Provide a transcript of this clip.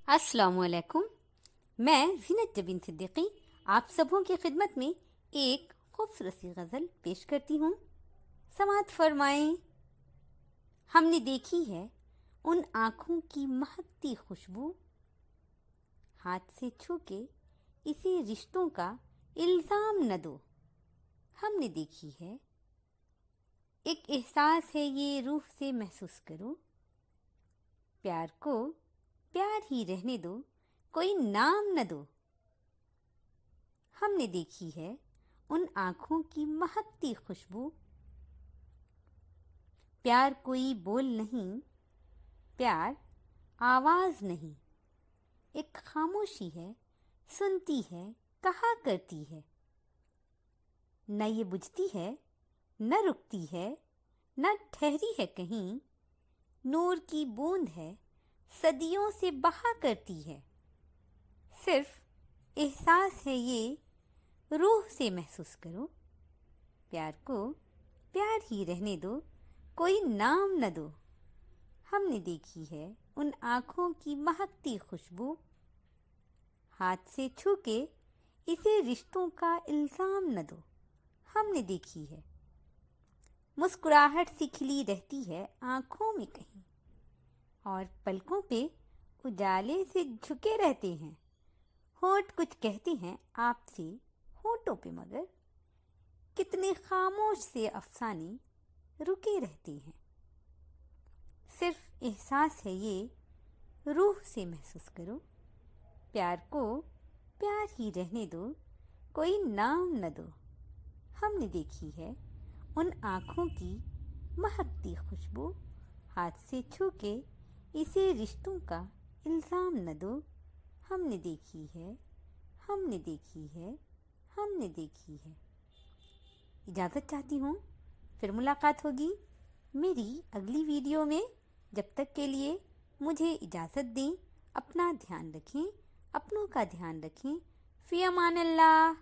अस्सलाम वालेकुम। मैं ज़ीनत जबीन सिद्दीकी आप सबों की खिदमत में एक खूबसूरत सी गज़ल पेश करती हूँ। समाअत फरमाएं। हमने देखी है उन आँखों की महकती खुशबू, हाथ से छू के इसे रिश्तों का इल्ज़ाम न दो। हमने देखी है एक एहसास है ये रूह से महसूस करो, प्यार को प्यार ही रहने दो, कोई नाम न दो। हमने देखी है उन आँखों की महकती खुशबू, प्यार कोई बोल नहीं, प्यार आवाज़ नहीं, एक खामोशी है, सुनती है, कहा करती है। न ये बुझती है, न रुकती है, न ठहरी है कहीं, नूर की बूंद है, सदियों से बहा करती है। सिर्फ एहसास है ये, रूह से महसूस करो, प्यार को प्यार ही रहने दो, कोई नाम न दो। हमने देखी है उन आँखों की महकती खुशबू, हाथ से छू के इसे रिश्तों का इल्ज़ाम न दो। हमने देखी है मुस्कुराहट सी खिली रहती है आँखों में कहीं, और पलकों पे उजाले से झुके रहते हैं। होठ कुछ कहते हैं आपसे होठों पे, मगर कितने खामोश से अफसाने रुके रहते हैं। सिर्फ एहसास है ये, रूह से महसूस करो, प्यार को प्यार ही रहने दो, कोई नाम न दो। हमने देखी है उन आँखों की महकती खुशबू, हाथ से छू के इसे रिश्तों का इल्ज़ाम न दो। हमने देखी है, हमने देखी है, हमने देखी है। इजाज़त चाहती हूँ, फिर मुलाकात होगी मेरी अगली वीडियो में। जब तक के लिए मुझे इजाज़त दें। अपना ध्यान रखें, अपनों का ध्यान रखें। फ़ी अमान अल्लाह।